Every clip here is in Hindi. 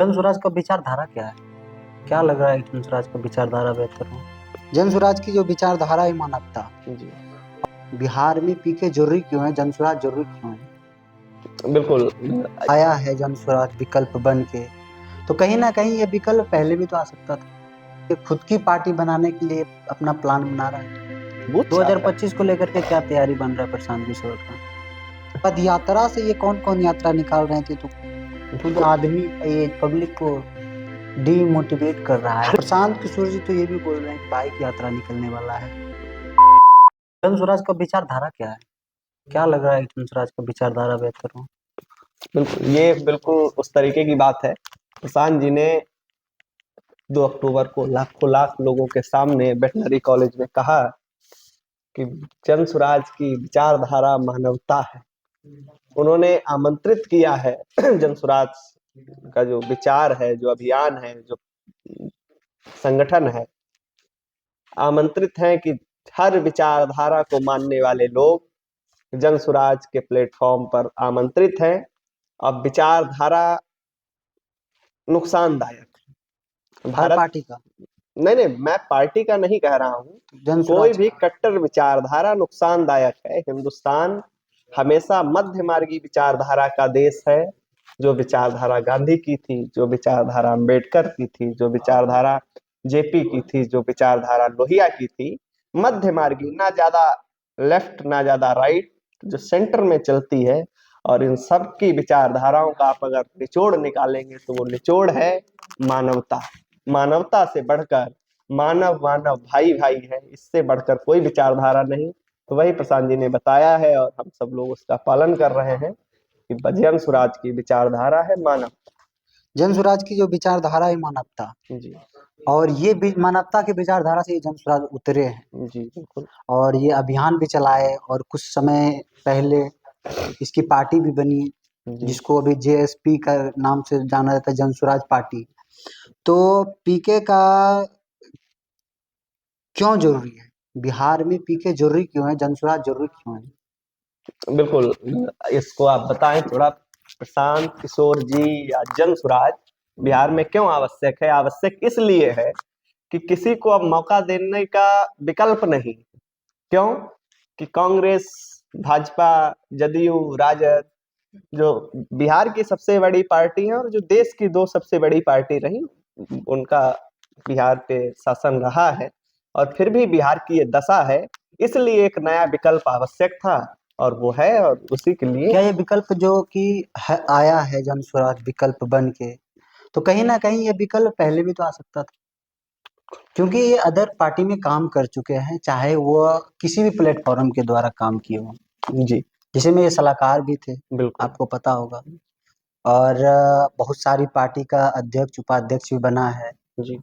जन स्वराज का विचारधारा क्या है? क्या लग रहा है कि जन स्वराज का विचारधारा बेहतर हो? जन स्वराज की जो विचारधारा है मानवता। जी बिहार में पीके जरूरी क्यों है, जन स्वराज जरूरी क्यों है? बिल्कुल। आया है जन स्वराज विकल्प बन के, तो कहीं ना कहीं ये विकल्प पहले भी तो आ सकता था। ये खुद की पार्टी बनाने के लिए अपना प्लान बना रहा है। वो 2025 को लेकर के क्या तैयारी बन रहा है प्रशांत किशोर का? पद यात्रा से ये कौन कौन यात्रा निकाल रहे थे, तो खुद आदमी ये पब्लिक को डीमोटिवेट कर रहा है। प्रशांत किशोर जी तो ये भी बोल रहे हैं कि बाइक यात्रा निकलने वाला है। जन स्वराज का विचारधारा क्या है? क्या लग रहा है कि जन स्वराज का विचारधारा बेहतर हो? बिल्कुल, ये बिल्कुल उस तरीके की बात है। प्रशांत जी ने 2 अक्टूबर को लाखों लाख लोगों के सामने वेटनरी कॉलेज में कहा कि जन स्वराज की विचारधारा मानवता है। उन्होंने आमंत्रित किया है जन स्वराज का जो विचार है, जो अभियान है, जो संगठन है, आमंत्रित है कि हर विचारधारा को मानने वाले लोग जन स्वराज के प्लेटफॉर्म पर आमंत्रित हैं। अब विचारधारा नुकसानदायक हर भारत पार्टी का नहीं, मैं पार्टी का नहीं कह रहा हूँ। जन कोई स्वराज भी कट्टर विचारधारा नुकसानदायक है। हिंदुस्तान हमेशा मध्य मार्गी विचारधारा का देश है। जो विचारधारा गांधी की थी, जो विचारधारा अंबेडकर की थी, जो विचारधारा जेपी की थी, जो विचारधारा लोहिया की थी, मध्य मार्गी, ना ज्यादा लेफ्ट ना ज्यादा राइट, जो सेंटर में चलती है। और इन सब की विचारधाराओं का आप अगर निचोड़ निकालेंगे तो वो निचोड़ है मानवता। मानवता से बढ़कर मानव मानव भाई भाई है, इससे बढ़कर कोई विचारधारा नहीं। तो वही प्रशांत जी ने बताया है और हम सब लोग उसका पालन कर रहे हैं कि जन स्वराज की विचारधारा है मानव। जन स्वराज की जो विचारधारा है मानवता, जी और ये भी मानवता की विचारधारा से ये जन स्वराज उतरे हैं। जी बिल्कुल। और ये अभियान भी चलाए, और कुछ समय पहले इसकी पार्टी भी बनी, जी जिसको अभी जेएसपी का नाम से जाना जाता है, जन स्वराज पार्टी। तो पीके का क्यों जरूरी है, बिहार में पीके जरूरी क्यों है, जन स्वराज जरूरी क्यों है? बिल्कुल, इसको आप बताएं थोड़ा। प्रशांत किशोर जी या जन स्वराज बिहार में क्यों आवश्यक है? आवश्यक इसलिए है कि किसी को अब मौका देने का विकल्प नहीं। क्यों? कि कांग्रेस, भाजपा, जदयू, राजद जो बिहार की सबसे बड़ी पार्टी है और जो देश की 2 सबसे बड़ी पार्टी रही, उनका बिहार पे शासन रहा है और फिर भी बिहार की ये दशा है। इसलिए एक नया विकल्प आवश्यक था और वो है, और उसी के लिए क्या ये विकल्प जो कि आया है जन स्वराज विकल्प बन के, तो कहीं ना कहीं ये विकल्प पहले भी तो आ सकता था, क्योंकि ये अदर पार्टी में काम कर चुके हैं, चाहे वो किसी भी प्लेटफॉर्म के द्वारा काम किए हों। जी जिसमें ये सलाहकार भी थे, बिल्कुल। आपको पता होगा। और बहुत सारी पार्टी का अध्यक्ष उपाध्यक्ष भी बना है। जी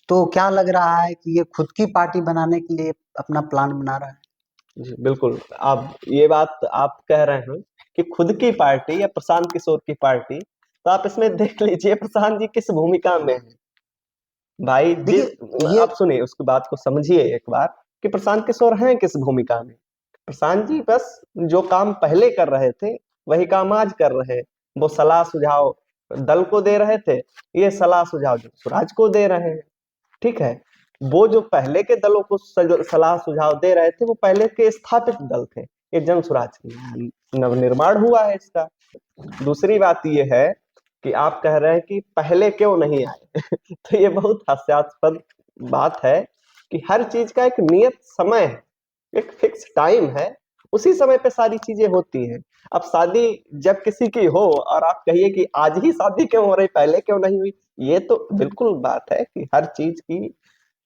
तो क्या लग रहा है कि ये खुद की पार्टी बनाने के लिए अपना प्लान बना रहा है? जी बिल्कुल। आप ये बात आप कह रहे हैं कि खुद की पार्टी या प्रशांत किशोर की पार्टी, तो आप इसमें देख लीजिए प्रशांत जी किस भूमिका में है। भाई जी, देखिए ये आप सुनिए, उसकी बात को समझिए एक बार कि प्रशांत किशोर हैं किस भूमिका में। प्रशांत जी बस जो काम पहले कर रहे थे वही काम आज कर रहे हैं। वो सलाह सुझाव दल को दे रहे थे, ये सलाह सुझाव जो स्वराज को दे रहे हैं। ठीक है, वो जो पहले के दलों को सलाह सुझाव दे रहे थे वो पहले के स्थापित दल थे। ये जन स्वराज की नवनिर्माण हुआ है इसका। दूसरी बात ये है कि आप कह रहे हैं कि पहले क्यों नहीं आए तो ये बहुत हास्यास्पद बात है कि हर चीज का एक नियत समय है, एक फिक्स टाइम है। उसी समय पे सारी चीजें होती हैं। अब शादी जब किसी की हो और आप कहिए कि आज ही शादी क्यों हो रही, पहले क्यों नहीं हुई, ये तो बिल्कुल बात है कि हर चीज की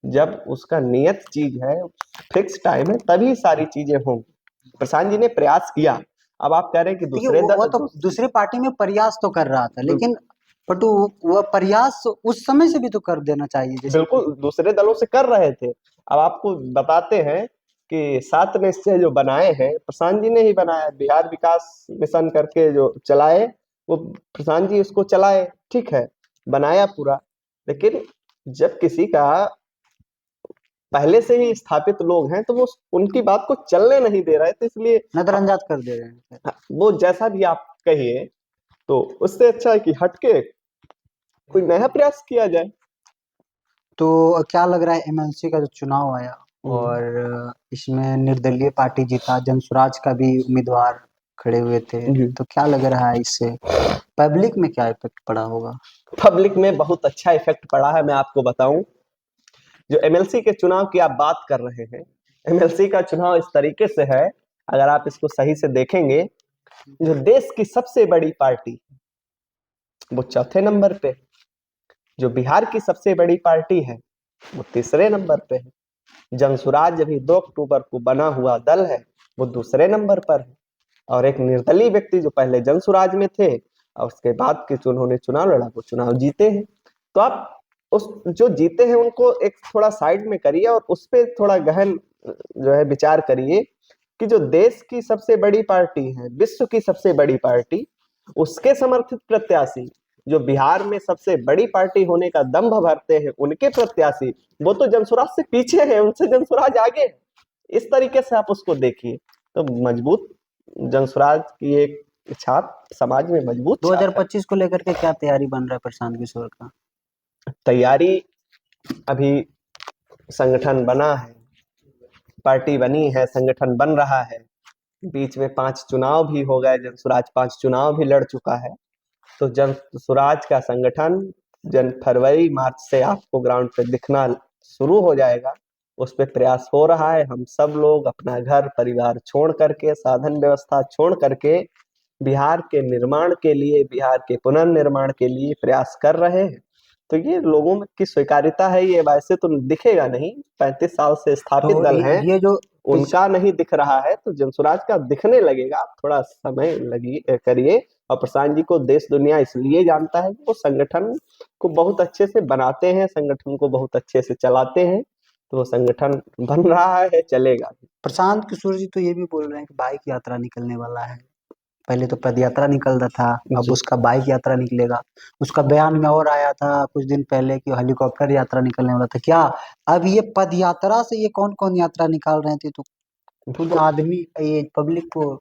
जब उसका नियत चीज है, फिक्स टाइम है, तभी सारी चीजें होंगी। प्रशांत जी ने प्रयास किया। अब आप कह रहे हैं कि देखिए दूसरे वो तो दूसरी पार्टी में प्रयास तो कर रहा था, लेकिन बट वो प्रयास उस समय से भी तो कर देना चाहिए, जैसे कि बिल्कुल दूसरे दलों से कर रहे थे। अब आपको बताते हैं कि 7 निश्चय जो बनाए हैं प्रशांत जी ने ही बनाया। बिहार विकास मिशन करके जो चलाए, वो प्रशांत जी उसको चलाए। ठीक है, बनाया पूरा। लेकिन जब किसी का पहले से ही स्थापित लोग हैं तो वो उनकी बात को चलने नहीं दे रहे थे, इसलिए नजरअंदाज कर दे रहे हैं। वो जैसा भी आप कहिए, तो उससे अच्छा है कि हटके कोई नया प्रयास किया जाए। तो क्या लग रहा है एमएलसी का जो चुनाव आया और इसमें निर्दलीय पार्टी जीता, जनसुराज का भी उम्मीदवार खड़े हुए थे, जी। तो क्या लग रहा है इससे पब्लिक में क्या इफेक्ट पड़ा होगा? पब्लिक में बहुत अच्छा इफेक्ट पड़ा है। मैं आपको बताऊं, जो एमएलसी के चुनाव की आप बात कर रहे हैं, एमएलसी का चुनाव इस तरीके से है, अगर आप इसको सही से देखेंगे, जो देश की सबसे बड़ी पार्टी वो चौथे नंबर पे है, जो बिहार की सबसे बड़ी पार्टी है वो तीसरे नंबर पे है, जनसुराज अभी 2 अक्टूबर को बना हुआ दल है वो दूसरे नंबर पर है, और एक निर्दलीय व्यक्ति जो पहले जनसुराज में थे और उसके बाद के उन्होंने चुनाव लड़ा वो चुनाव जीते हैं। तो आप उस जो जीते हैं उनको एक थोड़ा साइड में करिए और उस पर थोड़ा गहन जो है विचार करिए कि जो देश की सबसे बड़ी पार्टी है, विश्व की सबसे बड़ी पार्टी, उसके समर्थित प्रत्याशी जो बिहार में सबसे बड़ी पार्टी होने का दंभ भरते हैं, उनके प्रत्याशी वो तो जनसुराज से पीछे हैं, उनसे जनसुराज आगे है। इस तरीके से आप उसको देखिए तो मजबूत जनसुराज की एक छाप समाज में मजबूत छाप है। 2025 को लेकर के क्या तैयारी बन रहा है प्रशांत किशोर का? तैयारी अभी संगठन बना है, पार्टी बनी है, संगठन बन रहा है, बीच में 5 चुनाव भी हो गए, जनसुराज 5 चुनाव भी लड़ चुका है। तो जनसुराज का संगठन फरवरी मार्च से आपको ग्राउंड पे दिखना शुरू हो जाएगा। उस पर प्रयास हो रहा है। हम सब लोग अपना घर परिवार छोड़ करके, साधन व्यवस्था छोड़ करके बिहार के निर्माण के लिए, बिहार के पुनर्निर्माण के लिए प्रयास कर रहे हैं। तो ये लोगों में की स्वीकार्यता है, ये वैसे तो दिखेगा नहीं, 35 साल से स्थापित तो दल है, ये जो उनका नहीं दिख रहा है, तो जनसुराज का दिखने लगेगा। थोड़ा समय लगी करिए। और प्रशांत जी को देश दुनिया इसलिए जानता है कि वो संगठन को बहुत अच्छे से बनाते हैं, संगठन को बहुत अच्छे से चलाते हैं, तो वो संगठन बन रहा है, चलेगा। प्रशांत किशोर जी तो ये भी बोल रहे हैं कि बाइक यात्रा निकलने वाला है। पहले तो पद यात्रा निकल रहा था, अब जी। उसका बाइक यात्रा निकलेगा। उसका बयान में और आया था कुछ दिन पहले कि हेलीकॉप्टर यात्रा निकलने वाला था। क्या अब ये पद यात्रा से ये कौन कौन यात्रा निकाल रहे थे? तो खुद आदमी ये पब्लिक को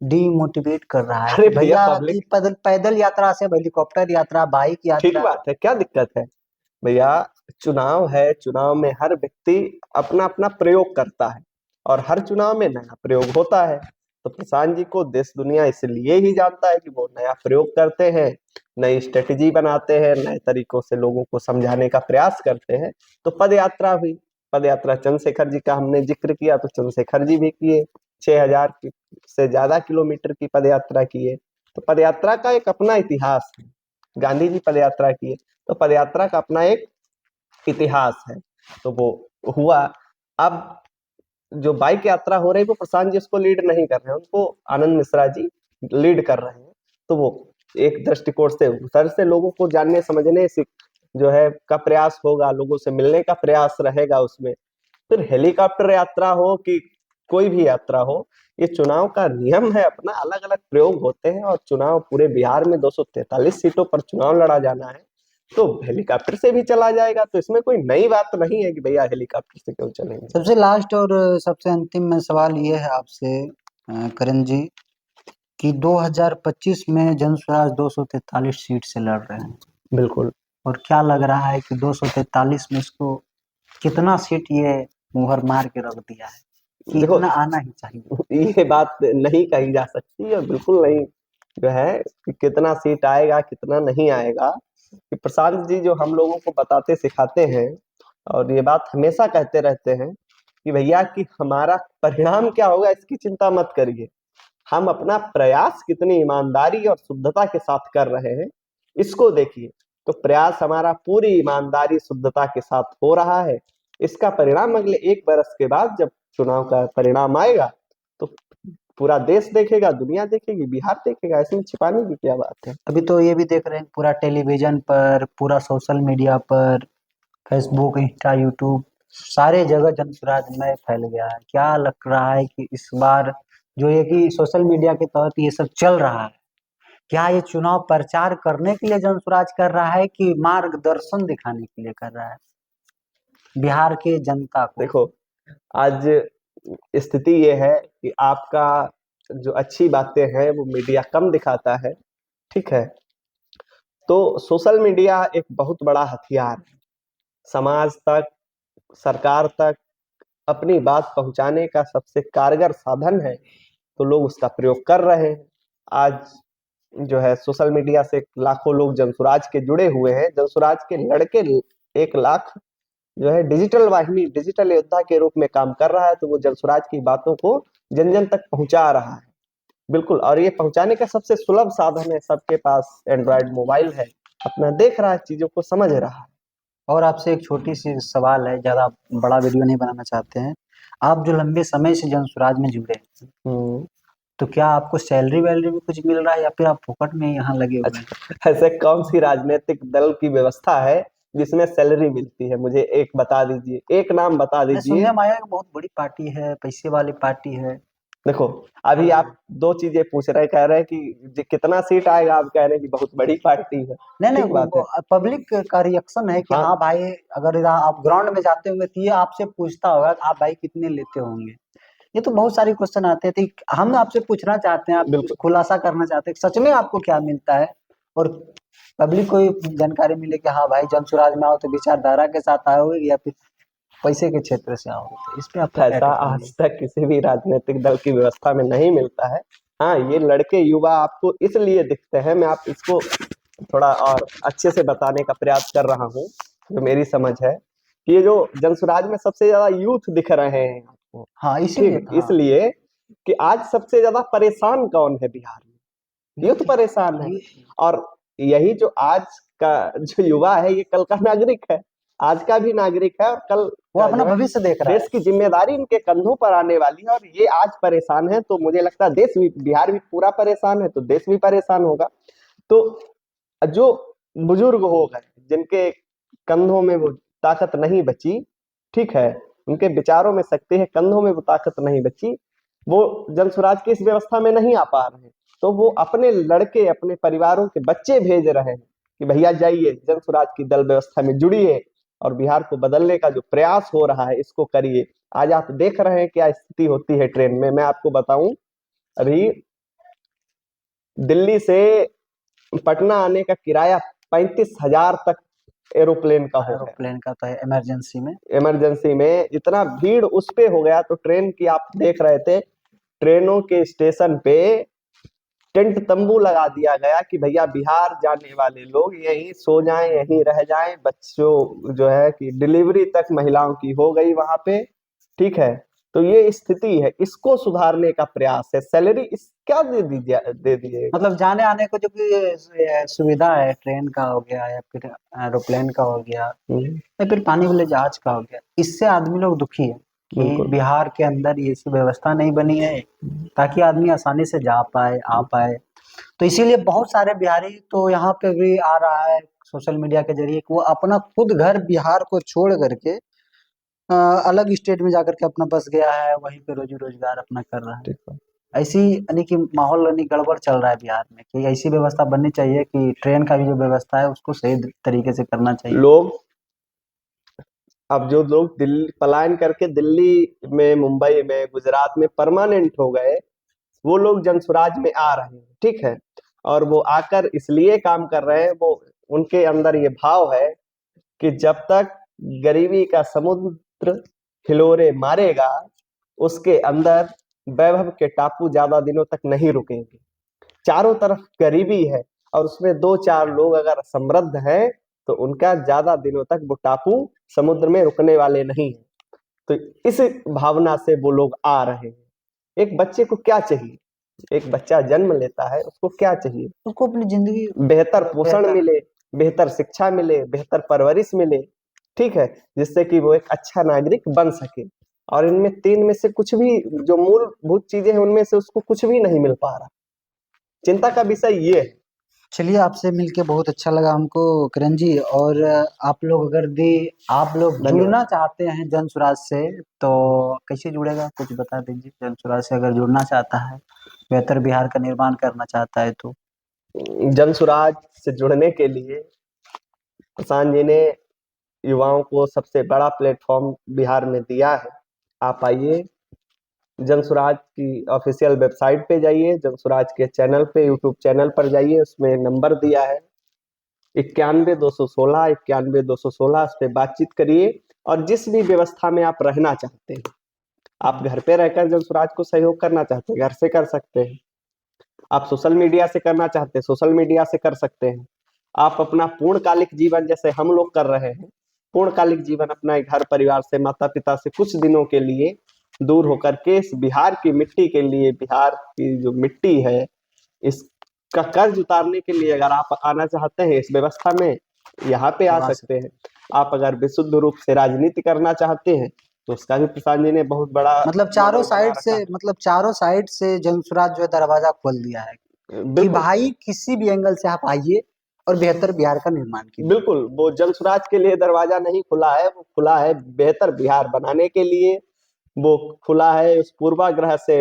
डीमोटिवेट कर रहा है अरे कि भैया, भैया पब्लिक ये पैदल पैदल यात्रा से अब हेलीकॉप्टर यात्रा, बाइक ठीक यात्रा। बात है, क्या दिक्कत है भैया? चुनाव है, चुनाव में हर व्यक्ति अपना अपना प्रयोग करता है और हर चुनाव में नया प्रयोग होता है। तो प्रशांत जी को देश दुनिया इसलिए ही जानता है कि वो नया प्रयोग करते हैं, नई स्ट्रेटेजी बनाते हैं, नए तरीकों से लोगों को समझाने का प्रयास करते हैं। तो पद यात्रा हुई, पद यात्रा चंद्रशेखर जी का हमने जिक्र किया, तो चंद्रशेखर जी भी किए, 6,000 से ज्यादा किलोमीटर की पद यात्रा किए। तो पद यात्रा का एक अपना इतिहास है। गांधी जी पद यात्रा किए, तो पद यात्रा का अपना एक इतिहास है। तो वो हुआ। अब जो बाइक यात्रा हो रही है वो प्रशांत जी उसको लीड नहीं कर रहे हैं, उनको आनंद मिश्रा जी लीड कर रहे हैं। तो वो एक दृष्टिकोण से उधर से लोगों को जानने समझने से जो है का प्रयास होगा, लोगों से मिलने का प्रयास रहेगा उसमें। फिर हेलीकॉप्टर यात्रा हो कि कोई भी यात्रा हो, ये चुनाव का नियम है, अपना अलग अलग प्रयोग होते हैं। और चुनाव पूरे बिहार में 243 सीटों पर चुनाव लड़ा जाना है, तो हेलीकॉप्टर से भी चला जाएगा। तो इसमें कोई नई बात नहीं है कि भैया हेलीकॉप्टर से क्यों चलेंगे। सबसे लास्ट और सबसे अंतिम में सवाल ये है आपसे करण जी कि 2025 में जनसुराज 243 सीट से लड़ रहे हैं, बिल्कुल। और क्या लग रहा है कि 243 में इसको कितना सीट ये मुहर मार के रख दिया है कि देखो, इतना आना ही चाहिए? ये बात नहीं कही जा सकती और बिल्कुल नहीं जो है कि कितना सीट आएगा कितना नहीं आएगा। कि प्रशांत जी जो हम लोगों को बताते सिखाते हैं और ये बात हमेशा कहते रहते हैं कि भैया कि हमारा परिणाम क्या होगा इसकी चिंता मत करिए, हम अपना प्रयास कितनी ईमानदारी और शुद्धता के साथ कर रहे हैं इसको देखिए। तो प्रयास हमारा पूरी ईमानदारी शुद्धता के साथ हो रहा है। इसका परिणाम अगले 1 बरस के बाद जब चुनाव का परिणाम आएगा तो पूरा देश देखेगा, दुनिया देखेगी, बिहार देखेगा। इसमें छिपाने की क्या बात है। अभी तो ये भी देख रहे हैं पूरा टेलीविजन पर, पूरा सोशल मीडिया पर, फेसबुक, इंस्टा, यूट्यूब, सारे जगह जनसुराज में फैल गया है। क्या लग रहा है कि इस बार जो ये कि सोशल मीडिया के तहत ये सब चल रहा है, क्या ये चुनाव प्रचार करने के लिए जनसुराज कर रहा है कि मार्गदर्शन दिखाने के लिए कर रहा है बिहार के जनता को? देखो, आज स्थिति ये है कि आपका जो अच्छी बातें हैं वो मीडिया कम दिखाता है, ठीक है। तो सोशल मीडिया एक बहुत बड़ा हथियार है, समाज तक, सरकार तक अपनी बात पहुंचाने का सबसे कारगर साधन है, तो लोग उसका प्रयोग कर रहे हैं। आज जो है सोशल मीडिया से लाखों लोग जनसुराज के जुड़े हुए हैं, जनसुराज के लड़के 1 लाख जो है डिजिटल वाहिनी, डिजिटल योद्धा के रूप में काम कर रहा है, तो वो जनसुराज की बातों को जन जन तक पहुंचा रहा है। बिल्कुल, और ये पहुंचाने का सबसे सुलभ साधन है, सबके पास एंड्रॉयड मोबाइल है, अपना देख रहा है, चीजों को समझ रहा है। और आपसे एक छोटी सी सवाल है, ज़्यादा बड़ा वीडियो नहीं बनाना चाहते हैं। आप जो लंबे समय से जनसुराज में जुड़े हैं, हम्म। तो क्या आपको सैलरी वैलरी भी कुछ मिल रहा है या फिर आप फोकट में यहाँ लगे हुए हैं? अच्छा, ऐसे कौन सी राजनीतिक दल की व्यवस्था है जिसमें सैलरी मिलती है? मुझे एक बता दीजिए, एक नाम बता मैं दीजिए। सुनने में आया कि बहुत बड़ी पार्टी है, पैसे वाली पार्टी है। देखो, अभी आप 2 चीजें पूछ रहे हैं, कह रहे हैं कि कितना सीट आएगा, आप कह रहे हैं कि बहुत बड़ी पार्टी है। नहीं नहीं, ठीक बात है। पब्लिक का रिएक्शन है कि हाँ। हाँ भाई, अगर आप ग्राउंड में जाते होंगे तो ये आपसे पूछता होगा कि आप भाई कितने लेते होंगे। ये तो बहुत सारे क्वेश्चन आते हैं, तो हम आपसे पूछना चाहते हैं, आप कुछ बिल्कुल। खुलासा करना चाहते हैं, सच में आपको क्या मिलता है, और पब्लिक को ये जानकारी मिले कि हाँ भाई जनसुराज में आओ तो विचारधारा के साथ आओगे या फिर पैसे के क्षेत्र से आओगे, तो इस पे आपका क्या ऐसा टिप्पणी आज तक किसी भी राजनीतिक दल की व्यवस्था में नहीं मिलता है। हाँ, ये लड़के युवा आपको इसलिए दिखते हैं, मैं आप इसको थोड़ा और अच्छे से बताने का प्रयास कर रहा हूँ, जो मेरी समझ है, कि ये जो जनसुराज में सबसे ज्यादा यूथ दिख रहे हैं आपको, है? हाँ इसीलिए ठीक, हाँ। इसलिए कि आज सबसे ज्यादा परेशान कौन है बिहार में? यूथ परेशान है। और यही जो आज का जो युवा है, ये कल का नागरिक है, आज का भी नागरिक है, और कल वो का अपना जो है भविष्य देख रहा है। देश की जिम्मेदारी इनके कंधों पर आने वाली है, और ये आज परेशान है, तो मुझे लगता है देश भी, बिहार भी पूरा परेशान है, तो देश भी परेशान होगा। तो जो बुजुर्ग हो गए, जिनके कंधों में वो ताकत नहीं बची, ठीक है, उनके विचारों में शक्ति है, कंधों में वो ताकत नहीं बची, वो जनसुराज की इस व्यवस्था में नहीं आ पा रहे हैं, तो वो अपने लड़के, अपने परिवारों के बच्चे भेज रहे हैं कि भैया जाइए जनसुराज की दल व्यवस्था में जुड़िए, और बिहार को बदलने का जो प्रयास हो रहा है इसको करिए। आज आप देख रहे हैं क्या स्थिति होती है ट्रेन में। मैं आपको बताऊं, अभी दिल्ली से पटना आने का किराया 35,000 तक एरोप्लेन का हो गया। एरोप्लेन का तो है, इमरजेंसी में। इमरजेंसी में इतना भीड़ उस पे हो गया, तो ट्रेन की आप देख रहे थे, ट्रेनों के स्टेशन पे टेंट तंबू लगा दिया गया कि भैया बिहार जाने वाले लोग यहीं सो जाएं, यहीं रह जाएं। बच्चों जो है कि डिलीवरी तक महिलाओं की हो गई वहां पे, ठीक है। तो ये स्थिति है, इसको सुधारने का प्रयास है। सैलरी इस क्या दे दिए। मतलब जाने आने को जो भी सुविधा है, ट्रेन का हो गया या फिर एरोप्लेन का हो गया या फिर पानी वाले जहाज का हो गया, इससे आदमी लोग दुखी है कि बिल्कुल। बिहार के अंदर ये ऐसी व्यवस्था नहीं बनी है ताकि आदमी आसानी से जा पाए, आ पाए। तो इसीलिए बहुत सारे बिहारी तो यहाँ पे भी आ रहा है सोशल मीडिया के जरिए कि वो अपना खुद घर बिहार को छोड़ करके अलग स्टेट में जाकर के अपना बस गया है, वहीं पे रोजी रोजगार अपना कर रहा है। ठीक है। ऐसी यानी कि माहौल यानी गड़बड़ चल रहा है बिहार में, कि ऐसी व्यवस्था बननी चाहिए कि ट्रेन का भी जो व्यवस्था है उसको सही तरीके से करना चाहिए। लोग, अब जो लोग दिल्ली पलायन करके दिल्ली में, मुंबई में, गुजरात में परमानेंट हो गए, वो लोग जनसुराज में आ रहे हैं, ठीक है, और वो आकर इसलिए काम कर रहे हैं, वो उनके अंदर ये भाव है कि जब तक गरीबी का समुद्र हिलोरे मारेगा, उसके अंदर वैभव के टापू ज्यादा दिनों तक नहीं रुकेंगे। चारों तरफ गरीबी है, और उसमें 2-4 लोग अगर समृद्ध हैं, तो उनका ज्यादा दिनों तक वो टापू समुद्र में रुकने वाले नहीं है। तो इस भावना से वो लोग आ रहे हैं। एक बच्चे को क्या चाहिए? एक बच्चा जन्म लेता है, उसको क्या चाहिए? उसको अपनी जिंदगी बेहतर पोषण बेहतर- मिले, बेहतर शिक्षा मिले, बेहतर परवरिश मिले, ठीक है, जिससे कि वो एक अच्छा नागरिक बन सके। और इनमें 3 में से कुछ भी, जो मूलभूत चीजें हैं, उनमें से उसको कुछ भी नहीं मिल पा रहा। चिंता का विषय ये है। चलिए, आपसे मिलके बहुत अच्छा लगा हमको किरण जी। और आप लोग अगर भी आप लोग धन्यवाद। जुड़ना चाहते हैं जनसुराज से तो कैसे जुड़ेगा, कुछ बता दीजिए। जनसुराज से अगर जुड़ना चाहता है, बेहतर बिहार का निर्माण करना चाहता है तो जनसुराज से जुड़ने के लिए प्रशांत जी ने युवाओं को सबसे बड़ा प्लेटफॉर्म बिहार में दिया है। आप आइए, जनसुराज की ऑफिशियल वेबसाइट पे जाइए, जनसुराज के चैनल पे, यूट्यूब चैनल पर जाइए, उसमें नंबर दिया है, 91 216 91 216 इस पे बातचीत करिए। और जिस भी व्यवस्था में आप रहना चाहते हैं, आप घर पे रहकर जन स्वराज को सहयोग करना चाहते हैं, घर से कर सकते हैं। आप सोशल मीडिया से करना चाहते हैं, सोशल मीडिया से कर सकते हैं। आप अपना पूर्णकालिक जीवन जैसे हम लोग कर रहे हैं, पूर्णकालिक जीवन अपना घर परिवार से, माता पिता से कुछ दिनों के लिए दूर होकर के इस बिहार की मिट्टी के लिए, बिहार की जो मिट्टी है इसका कर्ज उतारने के लिए अगर आप आना चाहते हैं इस व्यवस्था में, यहाँ पे आ सकते हैं। आप अगर विशुद्ध रूप से राजनीति करना चाहते हैं तो उसका भी प्रशांत जी ने बहुत बड़ा मतलब चारों बना साइड रखा से, है। मतलब चारों साइड से जनसुराज जो है दरवाजा खोल दिया है कि बिल्कुल भाई किसी भी एंगल से आप आइए और बेहतर बिहार का निर्माण कीजिए। बिल्कुल, वो जन स्वराज के लिए दरवाजा नहीं खुला है, वो खुला है बेहतर बिहार बनाने के लिए, वो खुला है उस पूर्वाग्रह से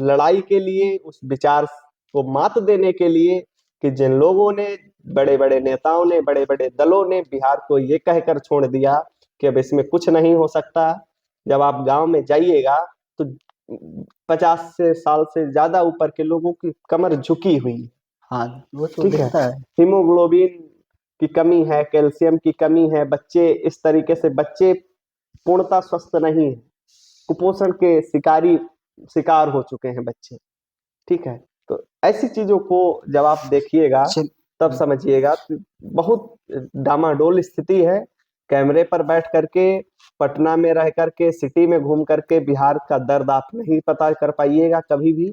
लड़ाई के लिए, उस विचार को मात देने के लिए कि जिन लोगों ने, बड़े बड़े नेताओं ने, बड़े बड़े दलों ने बिहार को ये कहकर छोड़ दिया कि अब इसमें कुछ नहीं हो सकता। जब आप गांव में जाइएगा तो 50 साल से ज्यादा ऊपर के लोगों की कमर झुकी हुई है। हाँ, वो तो ठीक है, दिखता है। हीमोग्लोबिन की कमी है, कैल्शियम की कमी है, बच्चे इस तरीके से, बच्चे पूर्णतः स्वस्थ नहीं है, कुपोषण के शिकार हो चुके हैं बच्चे। ठीक है, तो ऐसी चीजों को जब आप देखिएगा चल तब समझिएगा कि बहुत डामाडोल स्थिति है। कैमरे पर बैठ करके, पटना में रह करके, सिटी में घूम करके बिहार का दर्द आप नहीं पता कर पाइएगा कभी भी।